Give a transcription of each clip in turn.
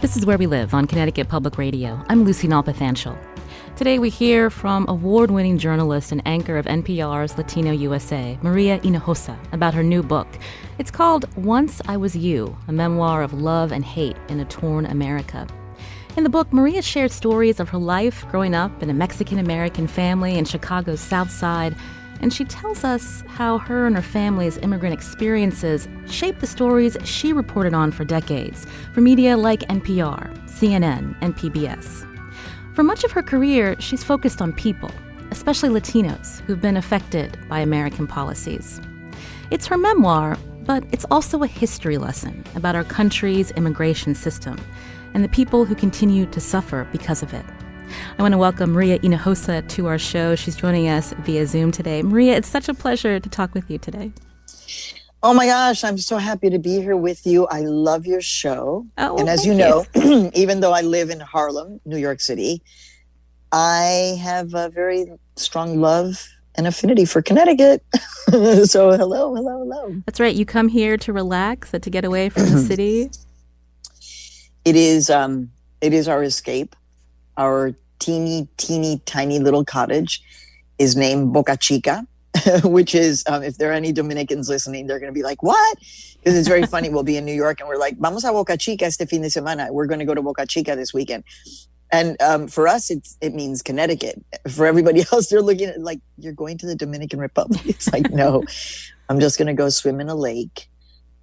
This is Where We Live on Connecticut Public Radio. I'm Lucy Nalpathanchel. Today we hear from award-winning journalist and anchor of NPR's Latino USA, Maria Hinojosa, about her new book. It's called Once I Was You, a memoir of love and hate in a torn America. In the book, Maria shared stories of her life growing up in a Mexican-American family in Chicago's South Side, and she tells us how her and her family's immigrant experiences shaped the stories she reported on for decades, for media like NPR, CNN, and PBS. For much of her career, she's focused on people, especially Latinos, who've been affected by American policies. It's her memoir, but it's also a history lesson about our country's immigration system and the people who continue to suffer because of it. I want to welcome Maria Hinojosa to our show. She's joining us via Zoom today. Maria, it's such a pleasure to talk with you today. Oh my gosh, I'm so happy to be here with you. I love your show. Oh, and as you know, even though I live in Harlem, New York City, I have a very strong love and affinity for Connecticut. So hello. That's right. You come here to relax, to get away from the city. It is our escape. Our teeny, tiny little cottage is named Boca Chica, which is, if there are any Dominicans listening, they're going to be like, what? Because it's very funny. We'll be in New York and we're like, vamos a Boca Chica este fin de semana. We're going to go to Boca Chica this weekend. And for us, it means Connecticut. For everybody else, they're looking at like, you're going to the Dominican Republic. It's like, no, I'm just going to go swim in a lake.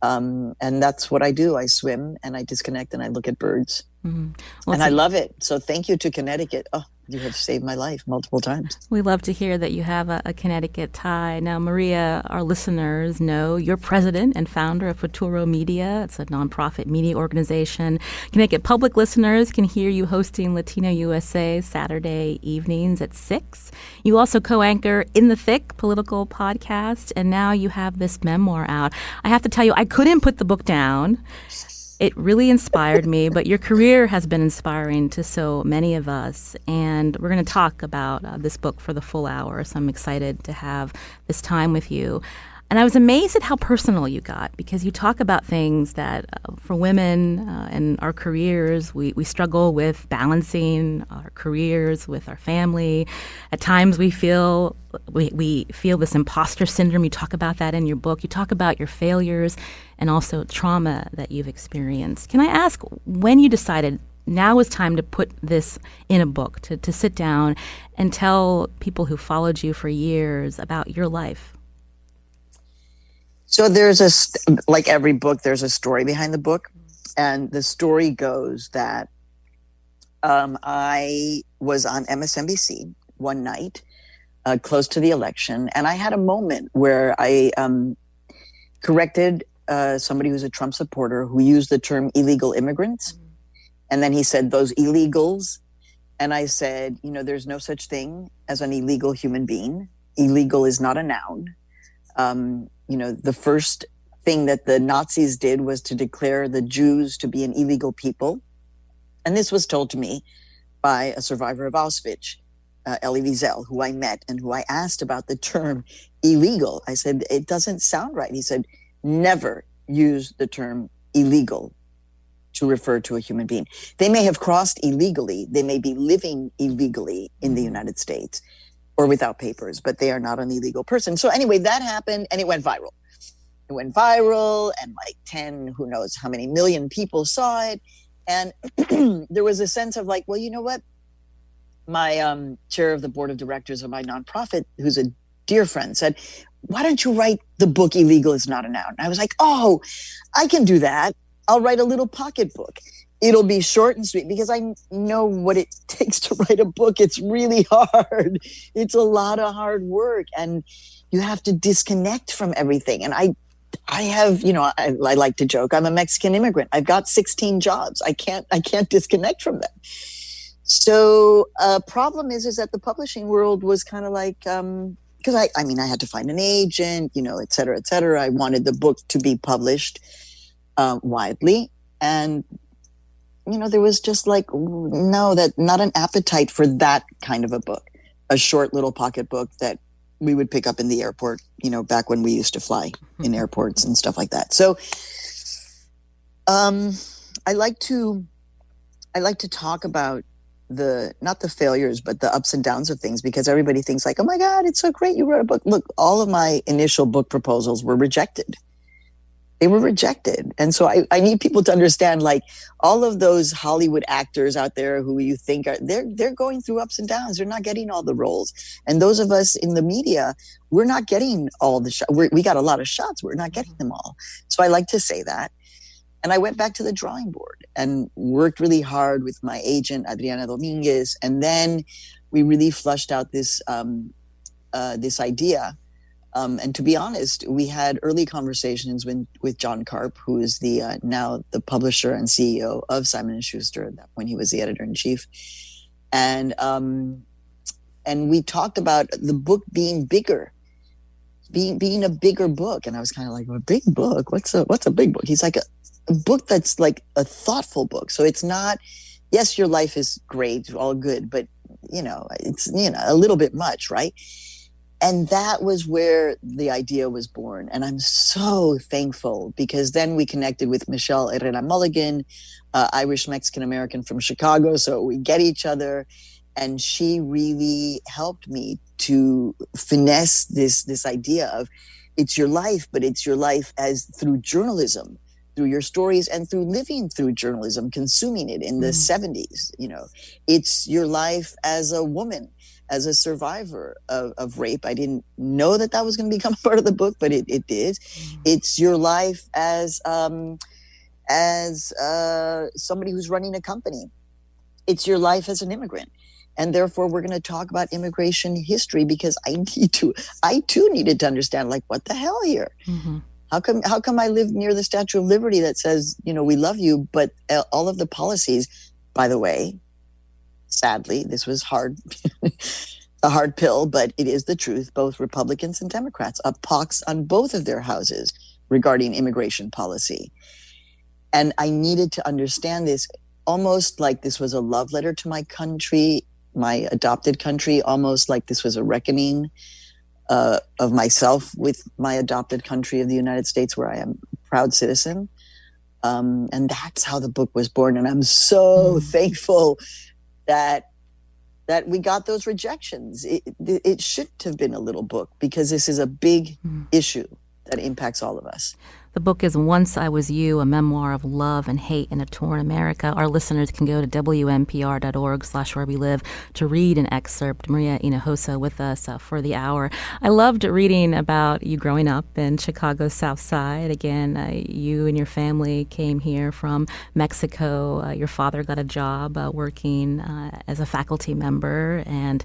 And that's what I do. I swim and I disconnect and I look at birds. Mm-hmm. Well, and I love it. So thank you to Connecticut. Oh, you have saved my life multiple times. We love to hear that you have a Connecticut tie. Now, Maria, our listeners know you're president and founder of Futuro Media. It's a nonprofit media organization. Connecticut Public listeners can hear you hosting Latino USA Saturday evenings at 6. You also co-anchor In the Thick political podcast, and now you have this memoir out. I have to tell you, I couldn't put the book down. It really inspired me, but your career has been inspiring to so many of us. And we're going to talk about this book for the full hour, so I'm excited to have this time with you. And I was amazed at how personal you got, because you talk about things that for women in our careers, we struggle with balancing our careers with our family. At times we feel this imposter syndrome. You talk about that in your book. You talk about your failures and also trauma that you've experienced. Can I ask when you decided now is time to put this in a book, to sit down and tell people who followed you for years about your life? So there's like every book, there's a story behind the book. And the story goes that I was on MSNBC one night, close to the election. And I had a moment where I corrected somebody who's a Trump supporter who used the term illegal immigrants. And then he said, those illegals. And I said, there's no such thing as an illegal human being. Illegal is not a noun. The first thing that the Nazis did was to declare the Jews to be an illegal people. And this was told to me by a survivor of Auschwitz, Elie Wiesel, who I met and who I asked about the term illegal. I said, it doesn't sound right. He said, never use the term illegal to refer to a human being. They may have crossed illegally. They may be living illegally in the United States or without papers, but they are not an illegal person. So anyway, that happened and it went viral. It went viral and like 10, who knows how many million people saw it. And there was a sense of like, well, you know what? My chair of the board of directors of my nonprofit, who's a dear friend, said, why don't you write the book Illegal is Not a Noun? And I was like, oh, I can do that. I'll write a little pocket book. It'll be short and sweet because I know what it takes to write a book. It's really hard. It's a lot of hard work and you have to disconnect from everything. And I have, I like to joke, I'm a Mexican immigrant. I've got 16 jobs. I can't disconnect from them. So problem is that the publishing world was kind of like, because I had to find an agent, et cetera, et cetera. I wanted the book to be published widely. And there was just like, not an appetite for that kind of a book, a short little pocket book that we would pick up in the airport, back when we used to fly in airports and stuff like that. So I like to I like to talk about not the failures, but the ups and downs of things, because everybody thinks like, oh my God, it's so great you wrote a book. Look, all of my initial book proposals were rejected. They were rejected. And so I need people to understand, like, all of those Hollywood actors out there who you think they're going through ups and downs. They're not getting all the roles. And those of us in the media, we're not getting all the shots. We got a lot of shots. We're not getting them all. So I like to say that. And I went back to the drawing board and worked really hard with my agent, Adriana Dominguez. And then we really flushed out this idea. And to be honest, we had early conversations with John Karp, who is now the publisher and CEO of Simon & Schuster, when he was the editor-in-chief. And we talked about the book being bigger, being a bigger book. And I was kind of like, a big book? What's a big book? He's like, a book that's like a thoughtful book. So it's not, yes, your life is great, all good, but it's a little bit much, right? And that was where the idea was born. And I'm so thankful, because then we connected with Michelle Herrera Mulligan, Irish Mexican American from Chicago. So we get each other, and she really helped me to finesse this idea of it's your life, but it's your life as through journalism, through your stories, and through living through journalism, consuming it in the 70s. It's your life as a woman, as a survivor of rape. I didn't know that was going to become a part of the book, but it did. It's your life as somebody who's running a company. It's your life as an immigrant. And therefore, we're going to talk about immigration history, because I too needed to understand, like, what the hell here? Mm-hmm. How come I live near the Statue of Liberty that says, we love you, but all of the policies, by the way, sadly, this was hard, a hard pill, but it is the truth. Both Republicans and Democrats, a pox on both of their houses regarding immigration policy. And I needed to understand this almost like this was a love letter to my country, my adopted country, almost like this was a reckoning of myself with my adopted country of the United States, where I am a proud citizen. And that's how the book was born. And I'm so thankful that we got those rejections. It shouldn't have been a little book, because this is a big issue that impacts all of us. The book is Once I Was You, a memoir of love and hate in a torn America. Our listeners can go to WNPR.org/where-we-live to read an excerpt. Maria Hinojosa with us for the hour. I loved reading about you growing up in Chicago's South Side. Again, you and your family came here from Mexico. Your father got a job working as a faculty member, and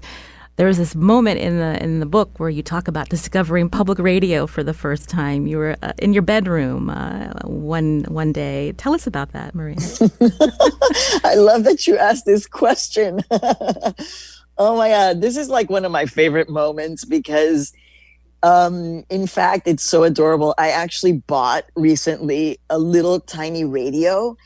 there's this moment in the book where you talk about discovering public radio for the first time. You were in your bedroom one day. Tell us about that, Maria. I love that you asked this question. Oh my God, this is like one of my favorite moments, because in fact, it's so adorable. I actually bought recently a little tiny radio,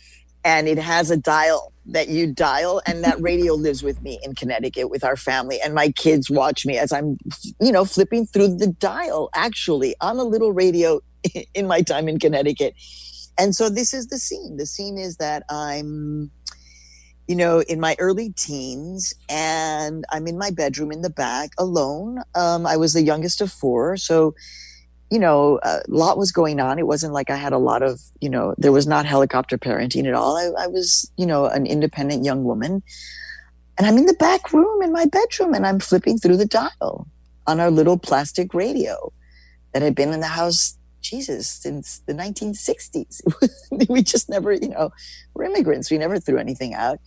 and it has a dial that you dial, and that radio lives with me in Connecticut with our family. And my kids watch me as I'm, flipping through the dial, actually, on a little radio in my time in Connecticut. And so this is the scene. The scene is that I'm, in my early teens, and I'm in my bedroom in the back alone. I was the youngest of four. So, a lot was going on. It wasn't like I had a lot of, there was not helicopter parenting at all. I was, an independent young woman. And I'm in the back room in my bedroom, and I'm flipping through the dial on our little plastic radio that had been in the house, since the 1960s. We just never, we're immigrants. We never threw anything out.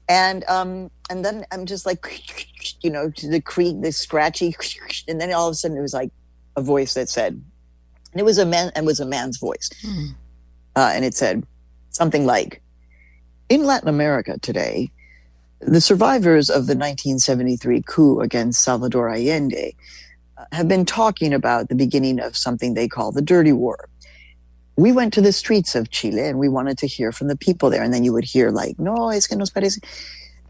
And then I'm just like, the creak, the scratchy, and then all of a sudden it was like a voice that said, and it was a man's voice. And it said something like, in Latin America today, the survivors of the 1973 coup against Salvador Allende have been talking about the beginning of something they call the Dirty War. We went to the streets of Chile, and we wanted to hear from the people there. And then you would hear like, no, es que nos parece.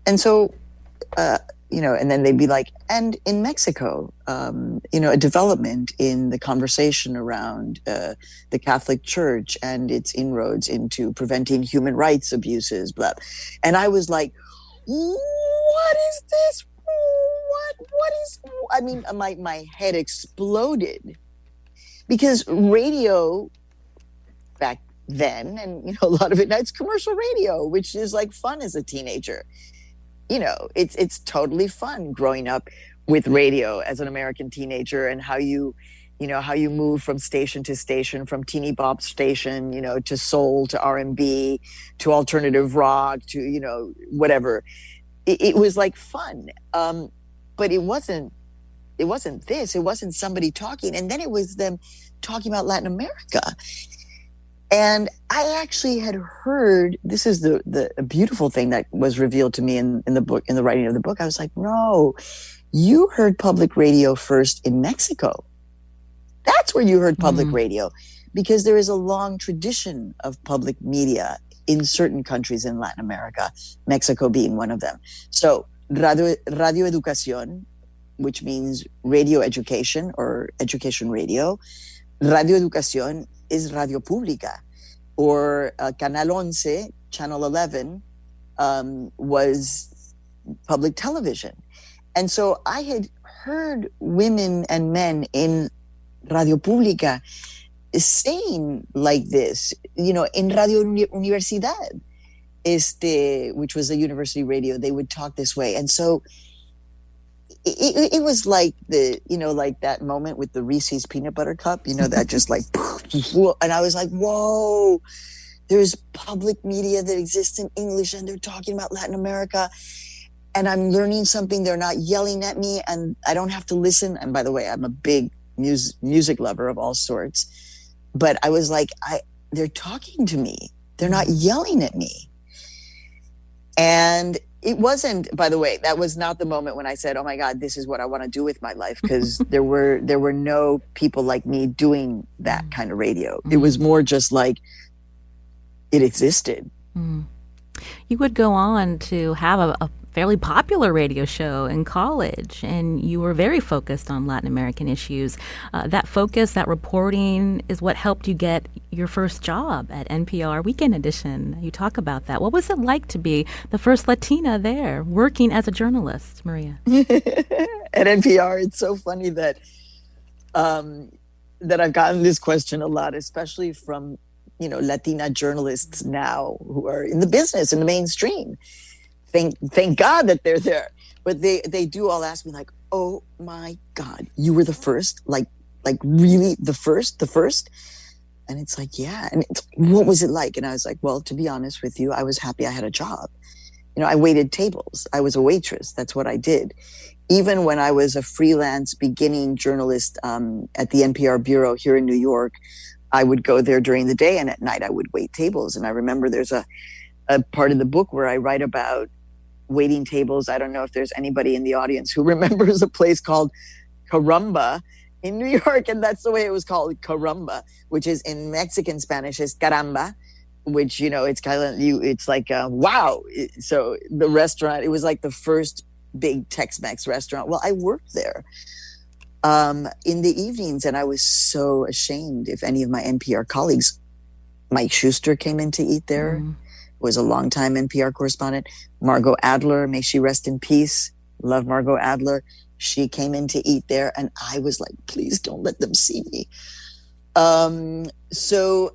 And so and then they'd be like, and in Mexico, a development in the conversation around the Catholic Church and its inroads into preventing human rights abuses, blah. And I was like, what is this? What is, I mean, my head exploded, because radio back then, and a lot of it now, it's commercial radio, which is like fun as a teenager. It's totally fun growing up with radio as an American teenager, and how you move from station to station, from teeny bop station, to soul, to R&B, to alternative rock, to, whatever. It was like fun. But it wasn't this. It wasn't somebody talking. And then it was them talking about Latin America. And I actually had heard, this is the beautiful thing that was revealed to me in the book, in the writing of the book. I was like, no, you heard public radio first in Mexico. That's where you heard public radio, because there is a long tradition of public media in certain countries in Latin America, Mexico being one of them. So Radio Educación, which means radio education or education radio. Radio Educación is Radio Pública, or Canal 11, Channel 11, was public television. And so I had heard women and men in Radio Pública saying like this, in Radio Universidad, which was a university radio, they would talk this way. And so it was like like that moment with the Reese's peanut butter cup, that just like, and I was like, whoa, there's public media that exists in English, and they're talking about Latin America, and I'm learning something. They're not yelling at me, and I don't have to listen. And by the way, I'm a big music lover of all sorts, but I was like, they're talking to me. They're not yelling at me. And it wasn't, by the way, that was not the moment when I said, oh my God, this is what I want to do with my life, because there were no people like me doing that kind of radio. It was more just like it existed. You would go on to have a fairly popular radio show in college, and you were very focused on Latin American issues. That focus, that reporting, is what helped you get your first job at NPR Weekend Edition. You talk about that. What was it like to be the first Latina there, working as a journalist, Maria? At NPR, it's so funny that I've gotten this question a lot, especially from Latina journalists now who are in the business, in the mainstream. Thank God that they're there. But they do all ask me like, oh my God, you were the first, like really the first? And it's like, yeah. And what was it like? And I was like, well, to be honest with you, I was happy I had a job. I waited tables. I was a waitress. That's what I did. Even when I was a freelance beginning journalist at the NPR bureau here in New York, I would go there during the day, and at night I would wait tables. And I remember there's a part of the book where I write about waiting tables. I don't know if there's anybody in the audience who remembers a place called Caramba in New York, and that's the way it was called, Caramba, which is in Mexican Spanish is caramba, which, it's kind of, it's like, wow. So the restaurant, it was like the first big Tex-Mex restaurant. Well, I worked there in the evenings, and I was so ashamed if any of my NPR colleagues, Mike Schuster came in to eat there, was a longtime NPR correspondent. Margot Adler, may she rest in peace. Love Margot Adler. She came in to eat there, and I was like, please don't let them see me. So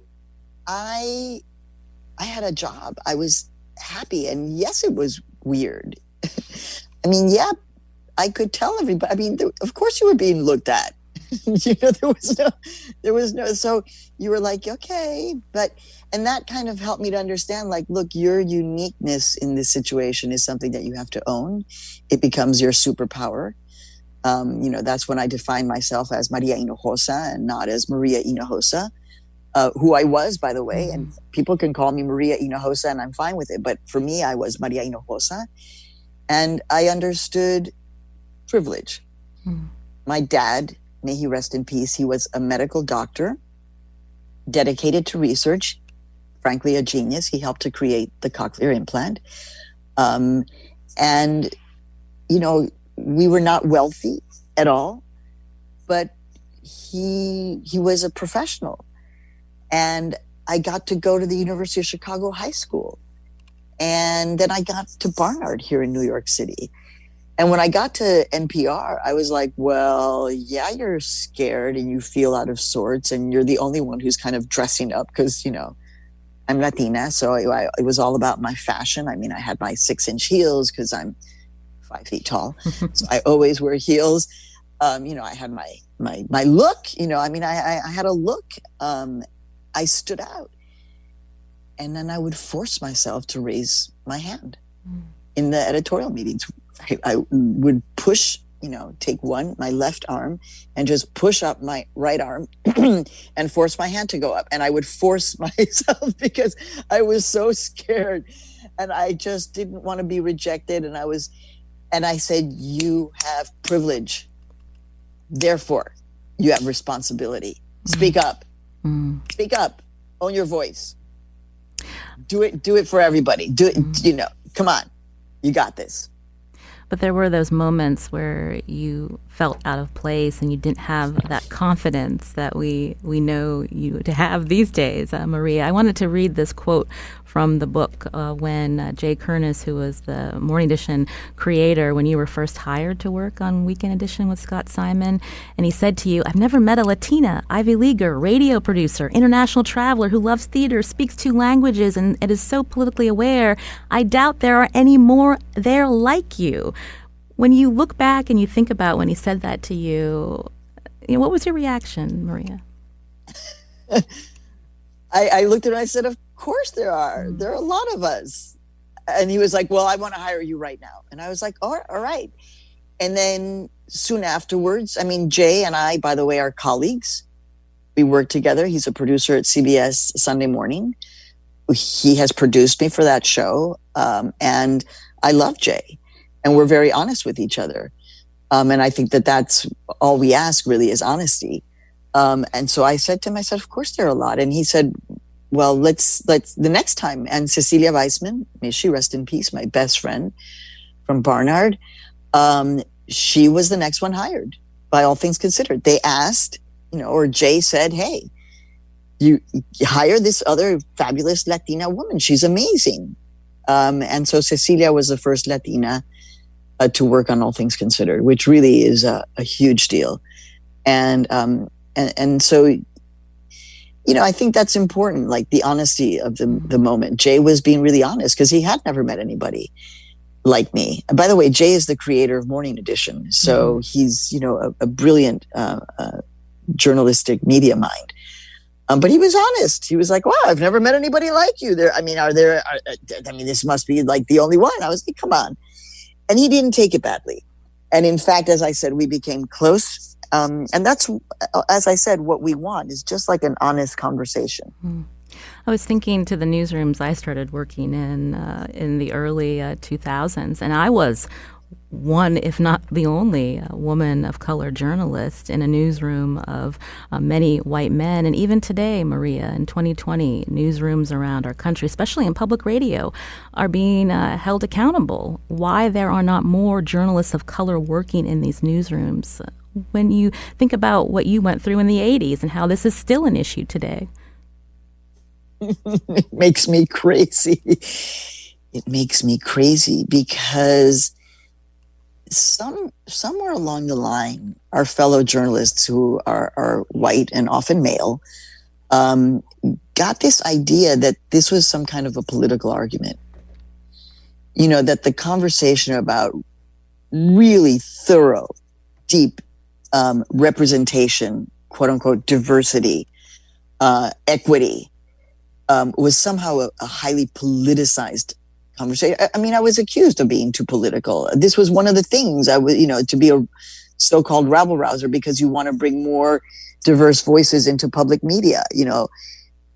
I had a job. I was happy, and yes, it was weird. I mean, yeah, I could tell everybody. I mean, of course you were being looked at. there was no, so you were like, okay, and that kind of helped me to understand, like, look, your uniqueness in this situation is something that you have to own. It becomes your superpower. That's when I define myself as Maria Hinojosa and not as Maria Hinojosa, who I was, by the way, and people can call me Maria Hinojosa and I'm fine with it. But for me, I was Maria Hinojosa, and I understood privilege. My dad, may he rest in peace, he was a medical doctor, dedicated to research, frankly, a genius. He helped to create the cochlear implant. And, we were not wealthy at all, but he was a professional. And I got to go to the University of Chicago High School. And then I got to Barnard here in New York City. And when I got to NPR, I was like, well, yeah, you're scared and you feel out of sorts, and you're the only one who's kind of dressing up because, I'm Latina. So it was all about my fashion. I mean, I had my 6-inch heels because I'm 5 feet tall. So I always wear heels. I had my look, I had a look. I stood out. And then I would force myself to raise my hand in the editorial meetings. I would push, take my left arm and just push up my right arm and force my hand to go up. And I would force myself because I was so scared and I just didn't want to be rejected. And I said, you have privilege. Therefore, you have responsibility. Speak up. Speak up. Own your voice. Do it for everybody. Do it, come on. You got this. But there were those moments where you felt out of place and you didn't have that confidence that we know you to have these days. Maria, I wanted to read this quote from the book when Jay Kernis, who was the Morning Edition creator, when you were first hired to work on Weekend Edition with Scott Simon, and he said to you, "I've never met a Latina, Ivy Leaguer, radio producer, international traveler who loves theater, speaks 2 languages, and is so politically aware. I doubt there are any more there like you." When you look back and you think about when he said that to you, what was your reaction, Maria? I looked at him and I said, of course there are. There are a lot of us. And he was like, well, I want to hire you right now. And I was like, all right. And then soon afterwards, Jay and I, by the way, are colleagues. We work together. He's a producer at CBS Sunday Morning. He has produced me for that show. And I love Jay. And we're very honest with each other. And I think that's all we ask really is honesty. And so I said to him, of course there are a lot. And he said, well, let's the next time. And Cecilia Weissman, may she rest in peace, my best friend from Barnard, she was the next one hired by All Things Considered. They asked, or Jay said, hey, you hire this other fabulous Latina woman. She's amazing. And so Cecilia was the first Latina to work on All Things Considered, which really is a huge deal. And so, I think that's important, like the honesty of the moment. Jay was being really honest because he had never met anybody like me. And by the way, Jay is the creator of Morning Edition. So he's, a brilliant journalistic media mind. But he was honest. He was like, wow, I've never met anybody like you. This must be like the only one. I was like, come on. And he didn't take it badly. And in fact, as I said, we became close. And that's, as I said, what we want is just like an honest conversation. I was thinking to the newsrooms I started working in the early 2000s, and I was one, if not the only, woman of color journalist in a newsroom of many white men. And even today, Maria, in 2020, newsrooms around our country, especially in public radio, are being held accountable. Why there are not more journalists of color working in these newsrooms? When you think about what you went through in the 80s and how this is still an issue today. It makes me crazy. It makes me crazy because somewhere along the line, our fellow journalists who are white and often male got this idea that this was some kind of a political argument. That the conversation about really thorough, deep representation, quote unquote, diversity, equity, was somehow a highly politicized conversation. I was accused of being too political. This was one of the things I was, to be a so-called rabble rouser because you want to bring more diverse voices into public media.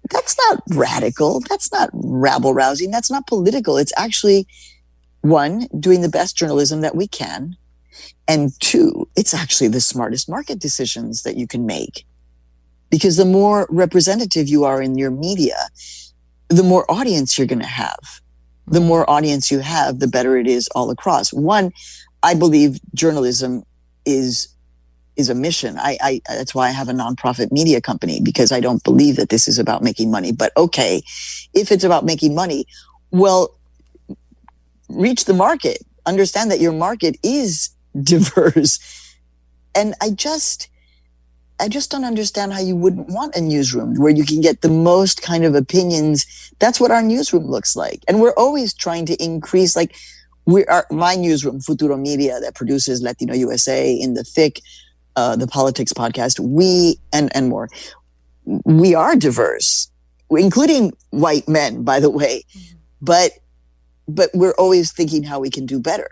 That's not radical. That's not rabble rousing. That's not political. It's actually, one, doing the best journalism that we can. And two, it's actually the smartest market decisions that you can make. Because the more representative you are in your media, the more audience you're going to have. The more audience you have, the better it is all across. One, I believe journalism is a mission. I that's why I have a nonprofit media company, because I don't believe that this is about making money. But okay, if it's about making money, well, reach the market. Understand that your market is diverse. And I just don't understand how you wouldn't want a newsroom where you can get the most kind of opinions. That's what our newsroom looks like. And we're always trying to increase, like my newsroom, Futuro Media, that produces Latino USA, In the Thick, the Politics podcast, and more. We are diverse, including white men, by the way. But we're always thinking how we can do better.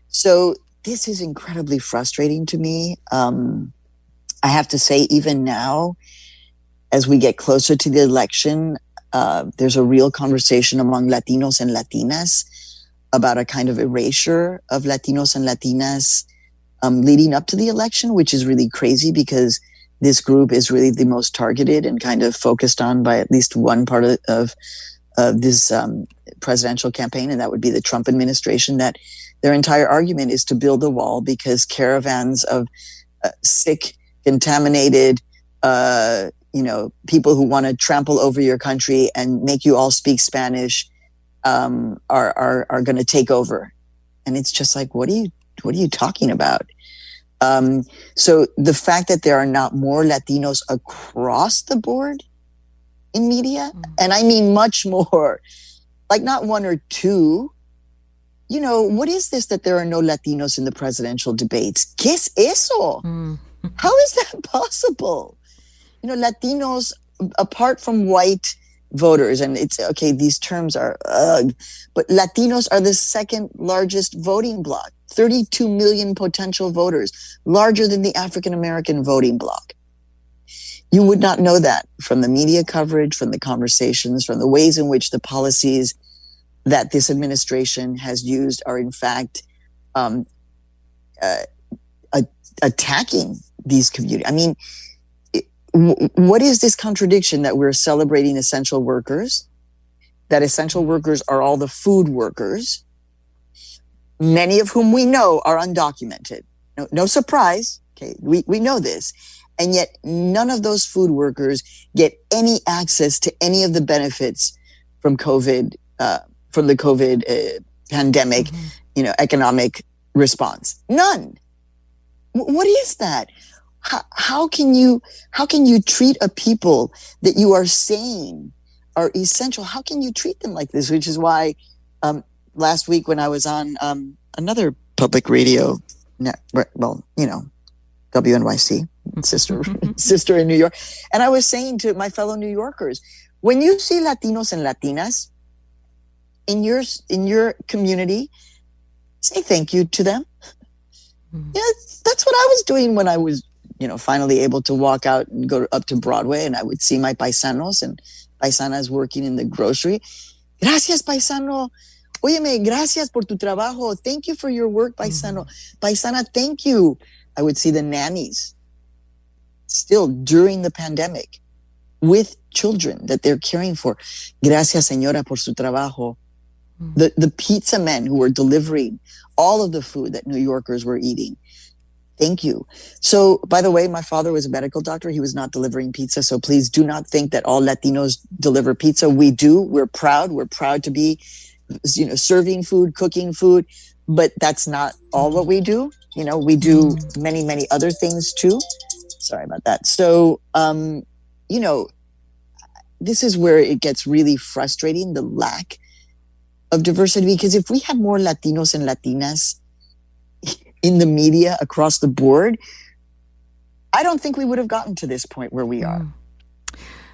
So this is incredibly frustrating to me. I have to say, even now, as we get closer to the election, there's a real conversation among Latinos and Latinas about a kind of erasure of Latinos and Latinas leading up to the election, which is really crazy because this group is really the most targeted and kind of focused on by at least one part of this presidential campaign, and that would be the Trump administration, that their entire argument is to build a wall because caravans of sick, contaminated, people who want to trample over your country and make you all speak Spanish are going to take over. And it's just like, what are you talking about? So the fact that there are not more Latinos across the board in media, and I mean much more, like not one or two. What is this that there are no Latinos in the presidential debates? ¿Qué es eso? How is that possible? Latinos, apart from white voters, and it's okay, these terms are but Latinos are the second largest voting bloc, 32 million potential voters, larger than the African American voting bloc. You would not know that from the media coverage, from the conversations, from the ways in which the policies that this administration has used are in fact attacking these communities. I mean, what is this contradiction that we're celebrating essential workers, that essential workers are all the food workers, many of whom we know are undocumented. No surprise. Okay, we know this. And yet none of those food workers get any access to any of the benefits from COVID, from the COVID pandemic, economic response. None. What is that? How can you treat a people that you are saying are essential? How can you treat them like this? Which is why last week when I was on another public radio network, WNYC, sister in New York, and I was saying to my fellow New Yorkers, when you see Latinos and Latinas in your community, say thank you to them. Yeah, that's what I was doing when I was, finally able to walk out and go up to Broadway, and I would see my paisanos and paisanas working in the grocery. Gracias, paisano. Óyeme, gracias por tu trabajo. Thank you for your work, paisano. Paisana, thank you. I would see the nannies still during the pandemic with children that they're caring for. Gracias, señora, por su trabajo. The pizza men who were delivering all of the food that New Yorkers were eating. Thank you. So, by the way, my father was a medical doctor. He was not delivering pizza. So please do not think that all Latinos deliver pizza. We do. We're proud. We're proud to be, serving food, cooking food. But that's not all what we do. We do many, many other things too. Sorry about that. So, this is where it gets really frustrating, the lack of diversity. Because if we had more Latinos and Latinas in the media across the board, I don't think we would have gotten to this point where we are.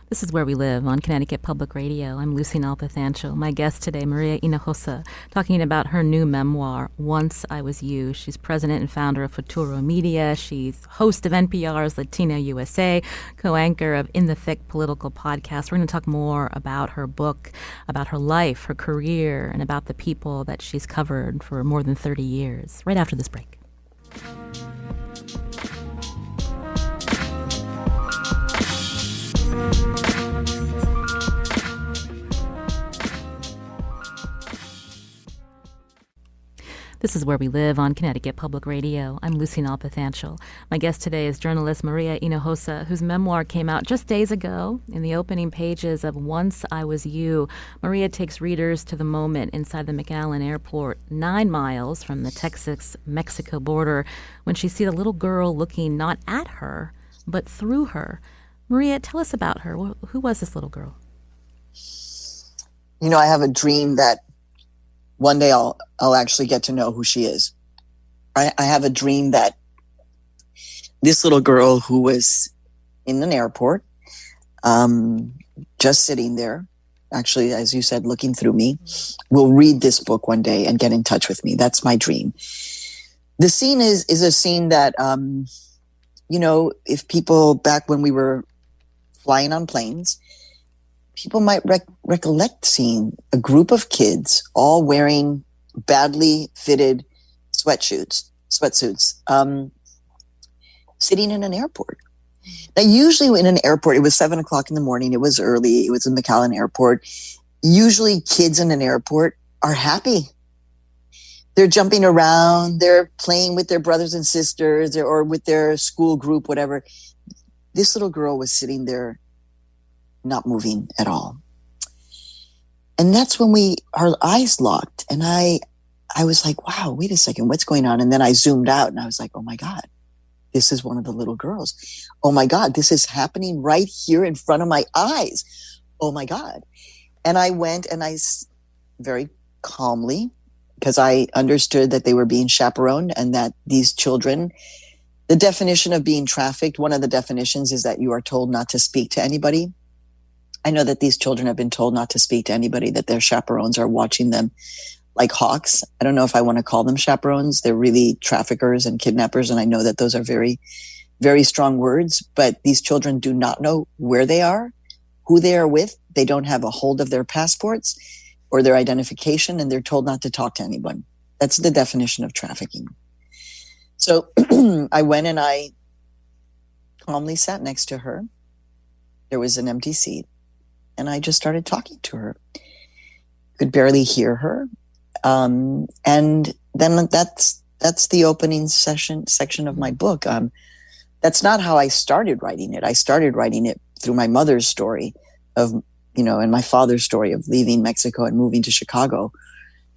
This is Where We Live on Connecticut Public Radio. I'm Lucy Nalpathanchel. My guest today, Maria Hinojosa, talking about her new memoir, Once I Was You. She's president and founder of Futuro Media. She's host of NPR's Latina USA, co-anchor of In the Thick political podcast. We're going to talk more about her book, about her life, her career, and about the people that she's covered for more than 30 years, right after this break. This is Where We Live on Connecticut Public Radio. I'm Lucy Nalpathanchel. My guest today is journalist Maria Hinojosa, whose memoir came out just days ago. In the opening pages of Once I Was You, Maria takes readers to the moment inside the McAllen Airport, 9 miles from the Texas-Mexico border, when she sees a little girl looking not at her, but through her. Maria, tell us about her. Who was this little girl? You know, I have a dream that one day I'll actually get to know who she is. I have a dream that this little girl who was in an airport, just sitting there, actually, as you said, looking through me, will read this book one day and get in touch with me. That's my dream. The scene is a scene that, if people back when we were flying on planes, people might recollect seeing a group of kids all wearing badly fitted sweatsuits, sitting in an airport. Now, usually in an airport, it was 7:00 in the morning. It was early. It was in McAllen Airport. Usually kids in an airport are happy. They're jumping around. They're playing with their brothers and sisters or with their school group, whatever. This little girl was sitting there not moving at all. And that's when our eyes locked. And I was like, wow, wait a second, what's going on? And then I zoomed out and I was like, oh my God, this is one of the little girls. Oh my God, this is happening right here in front of my eyes. Oh my God. And I went and very calmly, because I understood that they were being chaperoned and that these children, the definition of being trafficked, one of the definitions is that you are told not to speak to anybody. I know that these children have been told not to speak to anybody, that their chaperones are watching them like hawks. I don't know if I want to call them chaperones. They're really traffickers and kidnappers. And I know that those are very, very strong words, but these children do not know where they are, who they are with. They don't have a hold of their passports or their identification, and they're told not to talk to anyone. That's the definition of trafficking. So I went and I calmly sat next to her. There was an empty seat. And I just started talking to her. Could barely hear her. And then that's the opening section of my book. That's not how I started writing it. I started writing it through my mother's story of, and my father's story of leaving Mexico and moving to Chicago.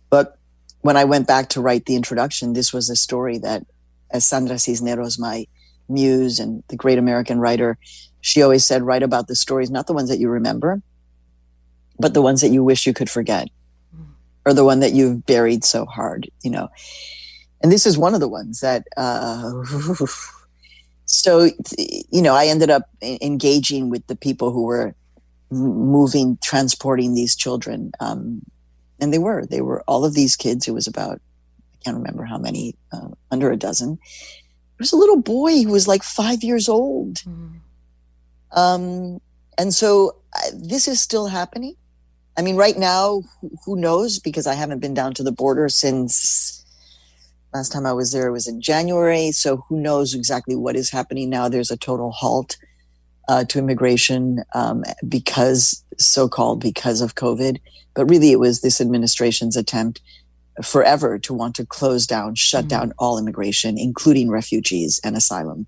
But when I went back to write the introduction, this was a story that, as Sandra Cisneros, my muse and the great American writer, she always said, write about the stories, not the ones that you remember, but the ones that you wish you could forget, or the one that you've buried so hard, And this is one of the ones that, I ended up engaging with the people who were transporting these children. And they were all of these kids. It was about, I can't remember how many, under a dozen. There was a little boy who was like 5 years old. And so this is still happening. I mean, right now, who knows? Because I haven't been down to the border since last time I was there, it was in January. So who knows exactly what is happening now? There's a total halt to immigration because of COVID. But really, it was this administration's attempt forever to want to close down, shut down all immigration, including refugees and asylum.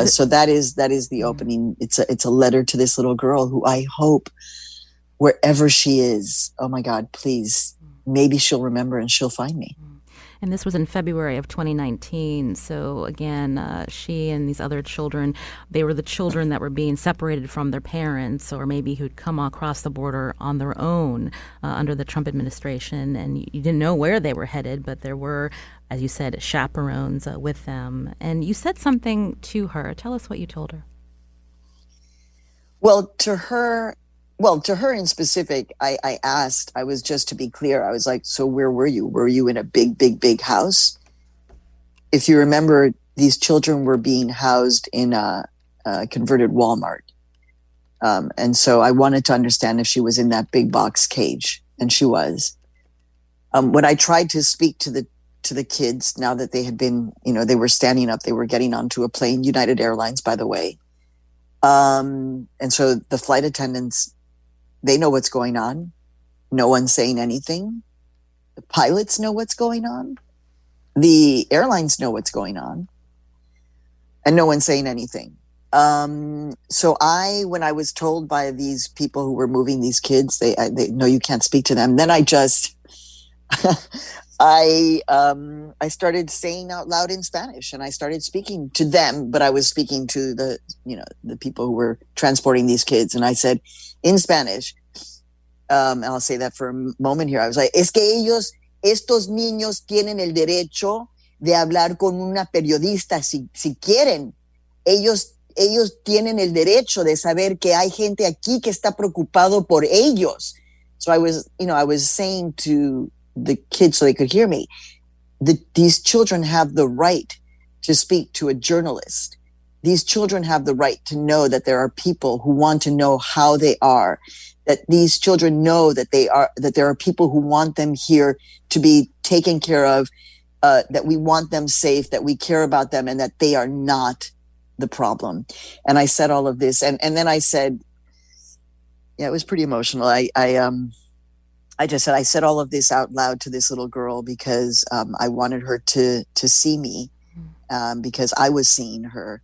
So that is the opening. It's a letter to this little girl who I hope, wherever she is, oh my God, please, maybe she'll remember and she'll find me. And this was in February of 2019. So again, she and these other children, they were the children that were being separated from their parents, or maybe who'd come across the border on their own under the Trump administration. And you didn't know where they were headed, but there were, as you said, chaperones with them. And you said something to her. Tell us what you told her. Well, to her in specific, I asked, I was, just to be clear, I was like, so where were you? Were you in a big, big, big house? If you remember, these children were being housed in a converted Walmart. And so I wanted to understand if she was in that big box cage, and she was. When I tried to speak to the kids, now that they had been, they were standing up, they were getting onto a plane, United Airlines, by the way. And so the flight attendants, they know what's going on. No one's saying anything. The pilots know what's going on. the airlines know what's going on, and no one's saying anything. So when I was told by these people who were moving these kids, they no, you can't speak to them. Then I just, I started saying out loud in Spanish, and I started speaking to them, but I was speaking to the people who were transporting these kids. And I said in Spanish, and I'll say that for a moment here. I was like, es que estos niños tienen el derecho de hablar con una periodista si quieren. Ellos tienen el derecho de saber que hay gente aquí que está preocupado por ellos. So I was saying to the kids so they could hear me, these children have the right to speak to a journalist. These children have the right to know that there are people who want to know how they are, that these children know that there are people who want them here to be taken care of, that we want them safe, that we care about them, and that they are not the problem. And I said all of this, and then I said, yeah, it was pretty emotional. I just said, I said all of this out loud to this little girl because I wanted her to see me, because I was seeing her,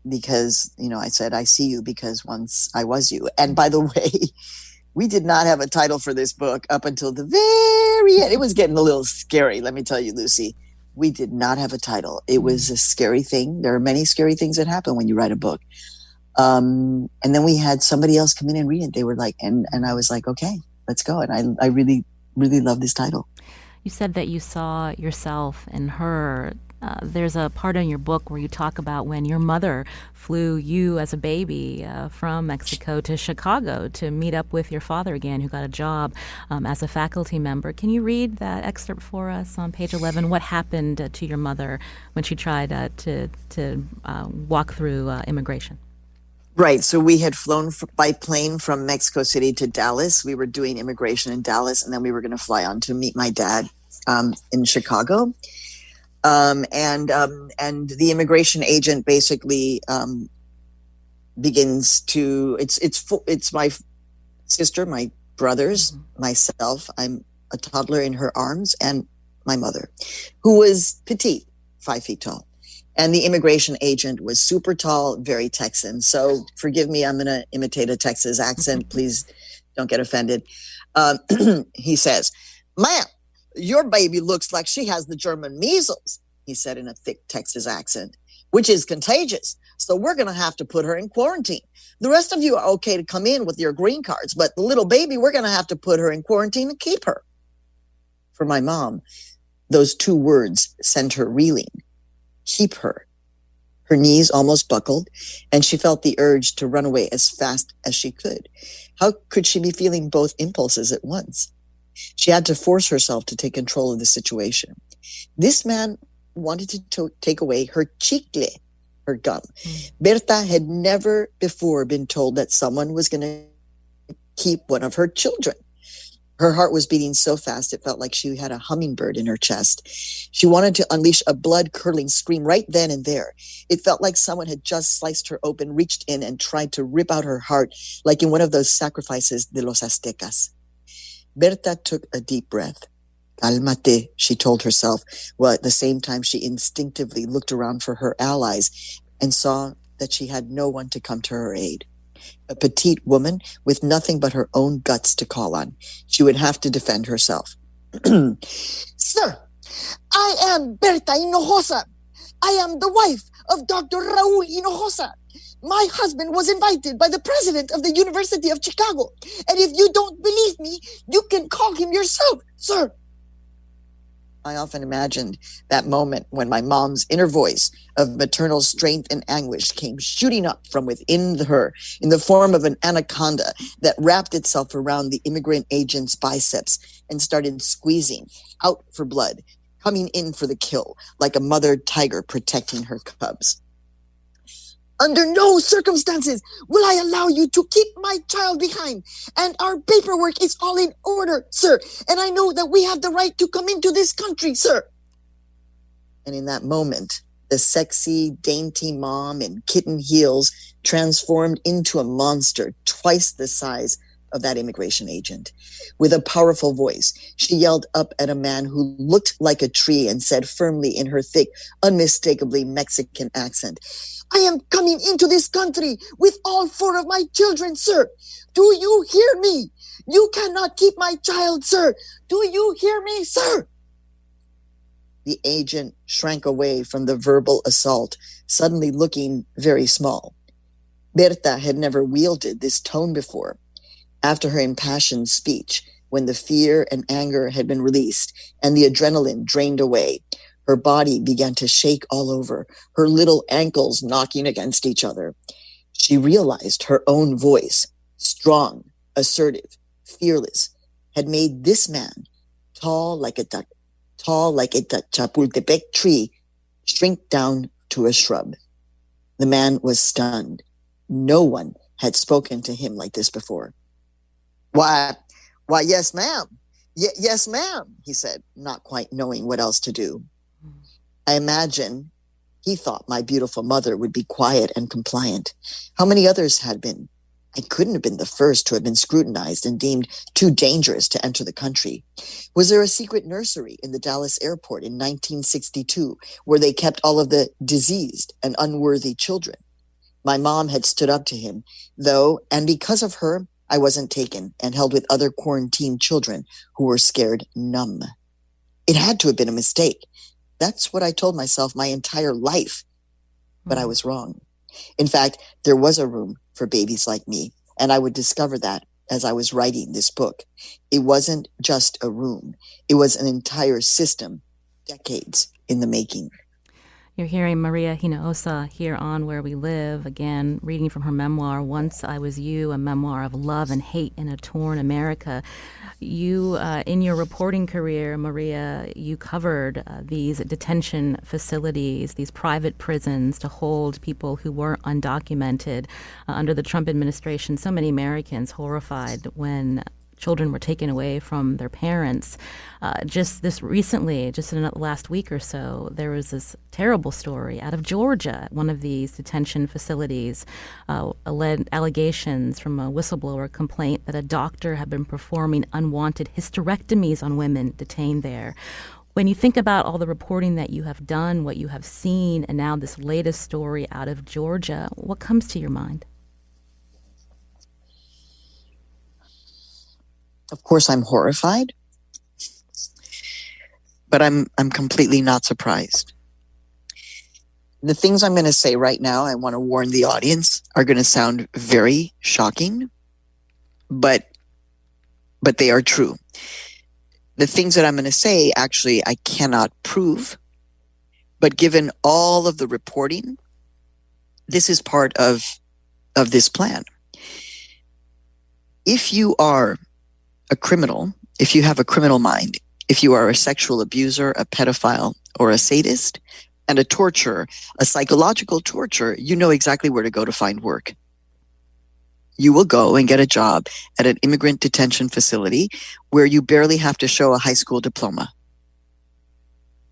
because, I said, I see you because once I was you. And by the way, we did not have a title for this book up until the very end. It was getting a little scary, let me tell you, Lucy. We did not have a title. It was a scary thing. There are many scary things that happen when you write a book. And then we had somebody else come in and read it. They were like, and I was like, okay, let's go. And I really, really love this title. You said that you saw yourself in her. There's a part in your book where you talk about when your mother flew you as a baby from Mexico to Chicago to meet up with your father again, who got a job as a faculty member. Can you read that excerpt for us on page 11? What happened to your mother when she tried to walk through immigration? Right. So we had flown by plane from Mexico City to Dallas. We were doing immigration in Dallas, and then we were going to fly on to meet my dad in Chicago. And the immigration agent basically begins to, it's my sister, my brothers, myself. I'm a toddler in her arms, and my mother, who was petite, 5 feet tall. And the immigration agent was super tall, very Texan. So forgive me, I'm going to imitate a Texas accent. Please don't get offended. He says, "Ma'am, your baby looks like she has the German measles," he said in a thick Texas accent, "which is contagious. So we're going to have to put her in quarantine. The rest of you are okay to come in with your green cards, but the little baby, we're going to have to put her in quarantine and keep her." For my mom, those 2 words sent her reeling. Keep her. Her knees almost buckled, and she felt the urge to run away as fast as she could. How could she be feeling both impulses at once? She had to force herself to take control of the situation. This man wanted to take away her chicle, her gum. Berta had never before been told that someone was going to keep one of her children. Her heart was beating so fast it felt like she had a hummingbird in her chest. She wanted to unleash a blood-curdling scream right then and there. It felt like someone had just sliced her open, reached in, and tried to rip out her heart, like in one of those sacrifices de los Aztecas. Berta took a deep breath. "Cálmate," she told herself, while at the same time she instinctively looked around for her allies and saw that she had no one to come to her aid. A petite woman with nothing but her own guts to call on. She would have to defend herself. "Sir, I am Berta Hinojosa. I am the wife of Dr. Raul Hinojosa. My husband was invited by the president of the University of Chicago. And if you don't believe me, you can call him yourself, sir." I often imagined that moment when my mom's inner voice of maternal strength and anguish came shooting up from within her in the form of an anaconda that wrapped itself around the immigrant agent's biceps and started squeezing out for blood, coming in for the kill, like a mother tiger protecting her cubs. "Under no circumstances will I allow you to keep my child behind. And our paperwork is all in order, sir. And I know that we have the right to come into this country, sir." And in that moment, the sexy, dainty mom in kitten heels transformed into a monster twice the size of that immigration agent. With a powerful voice, she yelled up at a man who looked like a tree and said firmly in her thick, unmistakably Mexican accent, "I am coming into this country with all 4 of my children, sir. Do you hear me? You cannot keep my child, sir. Do you hear me, sir?" The agent shrank away from the verbal assault, suddenly looking very small. Berta had never wielded this tone before. After her impassioned speech, when the fear and anger had been released and the adrenaline drained away, her body began to shake all over, her little ankles knocking against each other. She realized her own voice, strong, assertive, fearless, had made this man, tall like a Chapultepec tree, shrink down to a shrub. The man was stunned. No one had spoken to him like this before. Why, yes, ma'am. Yes, ma'am, he said, not quite knowing what else to do. I imagine he thought my beautiful mother would be quiet and compliant. How many others had been? I couldn't have been the first to have been scrutinized and deemed too dangerous to enter the country. Was there a secret nursery in the Dallas airport in 1962 where they kept all of the diseased and unworthy children? My mom had stood up to him, though, and because of her, I wasn't taken and held with other quarantined children who were scared numb. It had to have been a mistake. That's what I told myself my entire life. But I was wrong. In fact, there was a room for babies like me, and I would discover that as I was writing this book. It wasn't just a room. It was an entire system, decades in the making. You're hearing Maria Hinojosa here on Where We Live, again, reading from her memoir, Once I Was You, a memoir of love and hate in a torn America. You, in your reporting career, Maria, you covered these detention facilities, these private prisons to hold people who weren't undocumented under the Trump administration. So many Americans horrified when children were taken away from their parents. Just this recently, just in the last week or so, there was this terrible story out of Georgia, one of these detention facilities, allegations from a whistleblower complaint that a doctor had been performing unwanted hysterectomies on women detained there. When you think about all the reporting that you have done, what you have seen, and now this latest story out of Georgia, what comes to your mind? Of course, I'm horrified, but I'm completely not surprised. The things I'm going to say right now, I want to warn the audience, are going to sound very shocking, but they are true. The things that I'm going to say, actually, I cannot prove, but given all of the reporting, this is part of this plan. If you are a criminal, if you have a criminal mind, if you are a sexual abuser, a pedophile, or a sadist, and a torturer, a psychological torturer, you know exactly where to go to find work. You will go and get a job at an immigrant detention facility where you barely have to show a high school diploma.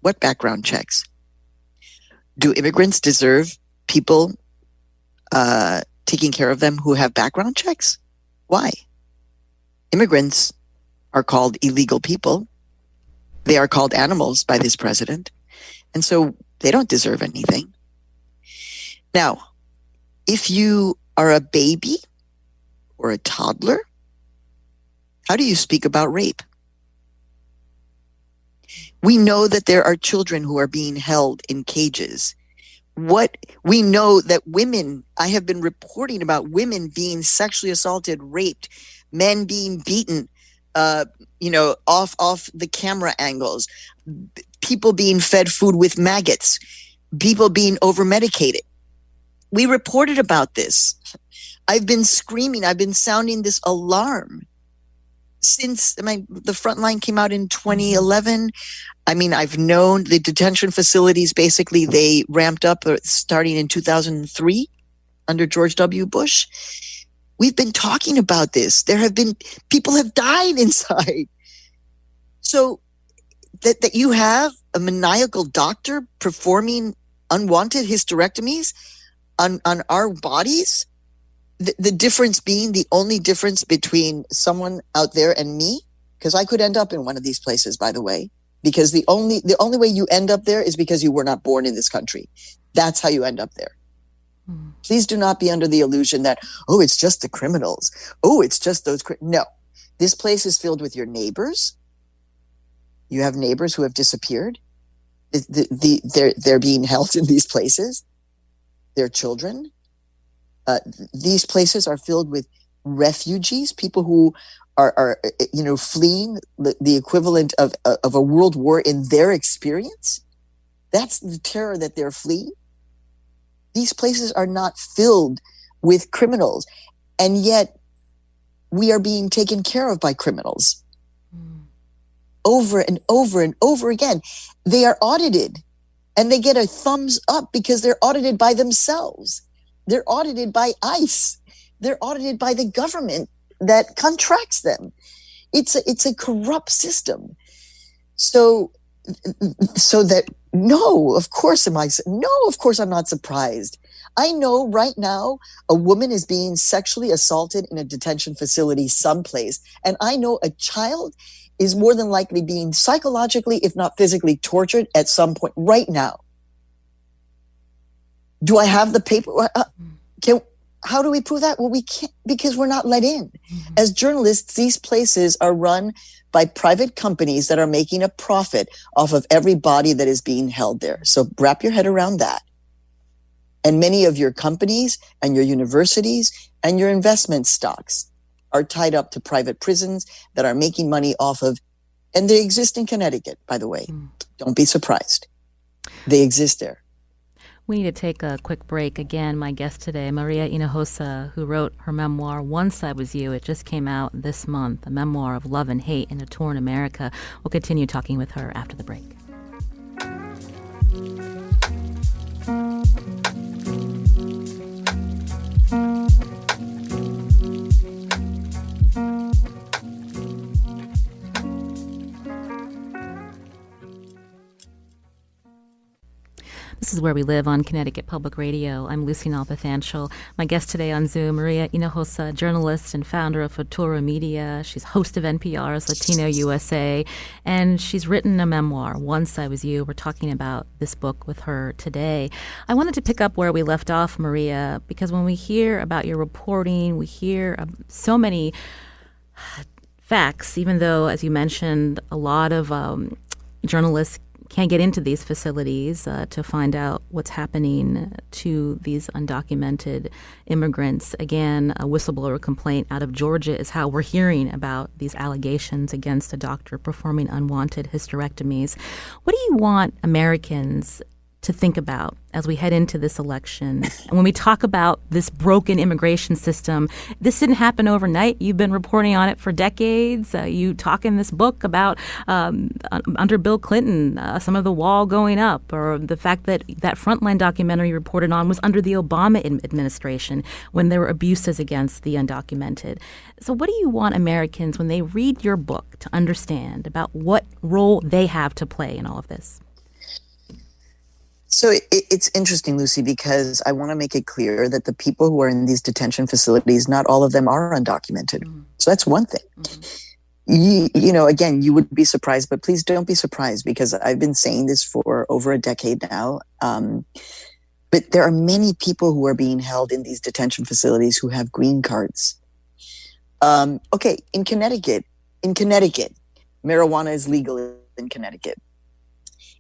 What background checks? Do immigrants deserve people taking care of them who have background checks? Why? Immigrants are called illegal people. They are called animals by this president. And so they don't deserve anything. Now, if you are a baby or a toddler, how do you speak about rape? We know that there are children who are being held in cages. We know that women, I have been reporting about women being sexually assaulted, raped, men being beaten, off the camera angles, people being fed food with maggots, people being over-medicated. We reported about this. I've been screaming, I've been sounding this alarm since the Frontline came out in 2011. I've known the detention facilities, basically, they ramped up starting in 2003 under George W. Bush. We've been talking about this. People have died inside. So that you have a maniacal doctor performing unwanted hysterectomies on our bodies, the difference being, the only difference between someone out there and me, because I could end up in one of these places, by the way, because the only way you end up there is because you were not born in this country. That's how you end up there. Please do not be under the illusion that, oh, it's just the criminals. Oh, it's just those. No, this place is filled with your neighbors. You have neighbors who have disappeared. They're being held in these places. Their children. These places are filled with refugees, people who are fleeing the equivalent of a world war in their experience. That's the terror that they're fleeing. These places are not filled with criminals, and yet we are being taken care of by criminals. Over and over and over again. They are audited, and they get a thumbs up because they're audited by themselves. They're audited by ICE. They're audited by the government that contracts them. It's a corrupt system. So that, no, of course I'm not surprised. I know right now a woman is being sexually assaulted in a detention facility someplace, and I know a child is more than likely being psychologically, if not physically, tortured at some point right now. Do I have the paper? How do we prove that? Well, we can't, because we're not let in. Mm-hmm. As journalists, these places are run by private companies that are making a profit off of every body that is being held there. So wrap your head around that. And many of your companies and your universities and your investment stocks are tied up to private prisons that are making money off of, and they exist in Connecticut, by the way. Don't be surprised. They exist there. We need to take a quick break. Again, my guest today, Maria Hinojosa, who wrote her memoir, Once I Was You. It just came out this month, a memoir of love and hate in a torn America. We'll continue talking with her after the break. This is Where We Live on Connecticut Public Radio. I'm Lucy Nalpathanchel. My guest today on Zoom, Maria Hinojosa, journalist and founder of Futuro Media. She's host of NPR's Latino USA, and she's written a memoir, Once I Was You. We're talking about this book with her today. I wanted to pick up where we left off, Maria, because when we hear about your reporting, we hear so many facts, even though, as you mentioned, a lot of journalists can't get into these facilities to find out what's happening to these undocumented immigrants. Again, a whistleblower complaint out of Georgia is how we're hearing about these allegations against a doctor performing unwanted hysterectomies. What do you want Americans to think about as we head into this election? And when we talk about this broken immigration system, this didn't happen overnight. You've been reporting on it for decades. You talk in this book about under Bill Clinton, some of the wall going up, or the fact that that Frontline documentary you reported on was under the Obama administration when there were abuses against the undocumented. So what do you want Americans, when they read your book, to understand about what role they have to play in all of this? So it's interesting, Lucy, because I want to make it clear that the people who are in these detention facilities, not all of them are undocumented. Mm-hmm. So that's one thing. Mm-hmm. Again, you would be surprised, but please don't be surprised, because I've been saying this for over a decade now. But there are many people who are being held in these detention facilities who have green cards. In Connecticut, marijuana is legal in Connecticut.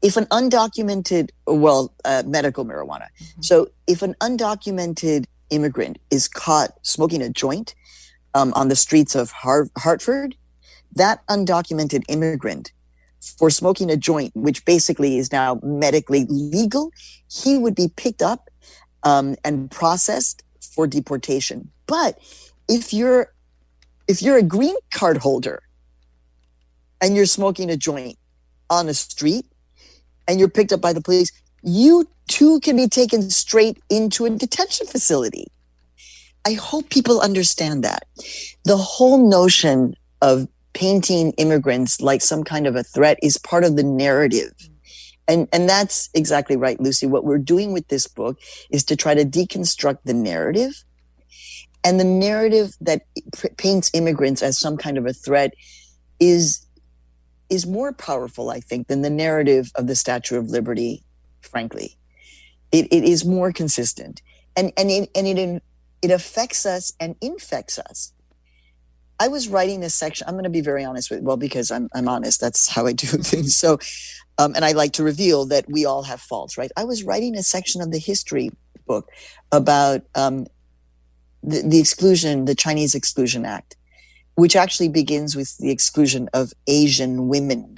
If an undocumented, medical marijuana. Mm-hmm. So if an undocumented immigrant is caught smoking a joint on the streets of Hartford, that undocumented immigrant, for smoking a joint, which basically is now medically legal, he would be picked up and processed for deportation. But if you're a green card holder and you're smoking a joint on a street, and you're picked up by the police, you too can be taken straight into a detention facility. I hope people understand that. The whole notion of painting immigrants like some kind of a threat is part of the narrative. And that's exactly right, Lucy. What we're doing with this book is to try to deconstruct the narrative And the narrative that paints immigrants as some kind of a threat is more powerful, I think, than the narrative of the Statue of Liberty, frankly. It is more consistent. And it affects us and infects us. I was writing a section, I'm going to be very honest with, well, because I'm honest, that's how I do things. So, and I like to reveal that we all have faults, right? I was writing a section of the history book about the exclusion, the Chinese Exclusion Act, which actually begins with the exclusion of Asian women.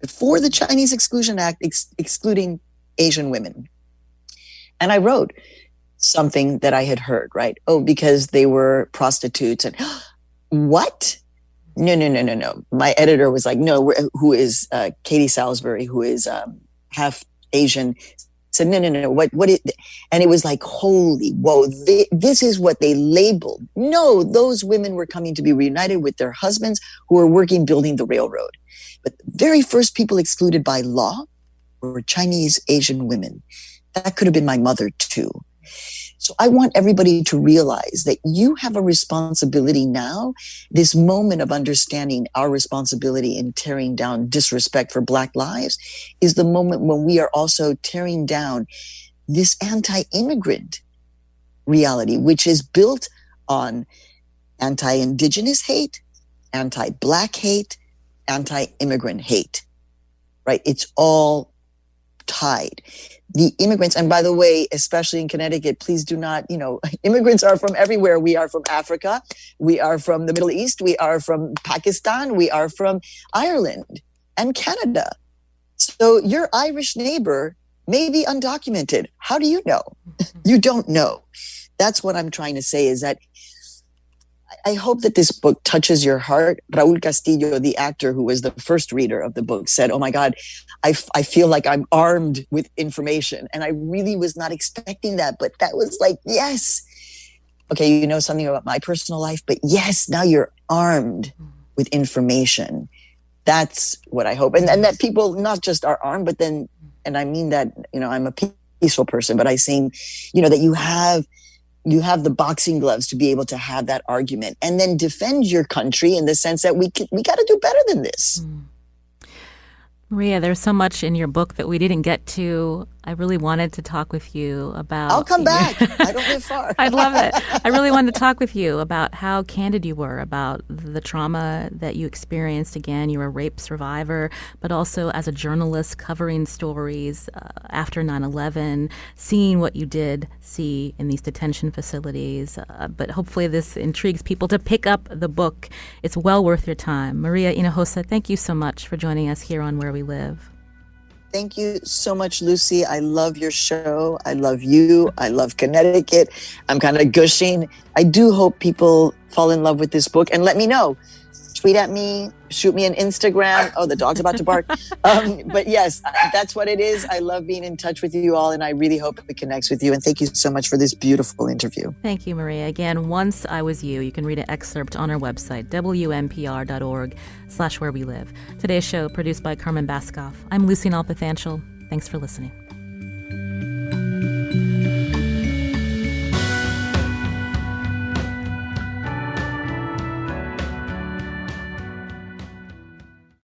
Before the Chinese Exclusion Act, excluding Asian women. And I wrote something that I had heard, right? Oh, because they were prostitutes. And what? No. My editor was like, no, who is Katie Salisbury, who is half Asian, said, no, what is, and it was like, holy, whoa, this is what they labeled. No, those women were coming to be reunited with their husbands who were working building the railroad. But the very first people excluded by law were Chinese Asian women. That could have been my mother too. So I want everybody to realize that you have a responsibility now. This moment of understanding our responsibility in tearing down disrespect for Black lives is the moment when we are also tearing down this anti-immigrant reality, which is built on anti-Indigenous hate, anti-Black hate, anti-immigrant hate, right? It's all tied. The immigrants, and by the way, especially in Connecticut, please do not, immigrants are from everywhere. We are from Africa. We are from the Middle East. We are from Pakistan. We are from Ireland and Canada. So your Irish neighbor may be undocumented. How do you know? You don't know. That's what I'm trying to say, is that I hope that this book touches your heart. Raul Castillo, the actor who was the first reader of the book, said, oh my God, I feel like I'm armed with information. And I really was not expecting that. But that was like, yes. Okay, you know something about my personal life, but yes, now you're armed with information. That's what I hope. And that people not just are armed, but then, and I mean that, I'm a peaceful person, but I think, that you have the boxing gloves to be able to have that argument and then defend your country in the sense that we got to do better than this. Maria, there's so much in your book that we didn't get to. I really wanted to talk with you about... I'll come back. I don't live far. I'd love it. I really wanted to talk with you about how candid you were about the trauma that you experienced. Again, you're a rape survivor, but also as a journalist covering stories after 9/11, seeing what you did see in these detention facilities. But hopefully this intrigues people to pick up the book. It's well worth your time. Maria Hinojosa, thank you so much for joining us here on Where We Live. Thank you so much, Lucy. I love your show. I love you. I love Connecticut. I'm kind of gushing. I do hope people fall in love with this book and let me know. Tweet at me, shoot me an Instagram. Oh, the dog's about to bark. But yes, that's what it is. I love being in touch with you all, and I really hope it connects with you. And thank you so much for this beautiful interview. Thank you, Maria. Again, Once I Was You. You can read an excerpt on our website, wnpr.org/wherewelive. Today's show produced by Carmen Baskoff. I'm Lucy Nalpathanchel. Thanks for listening.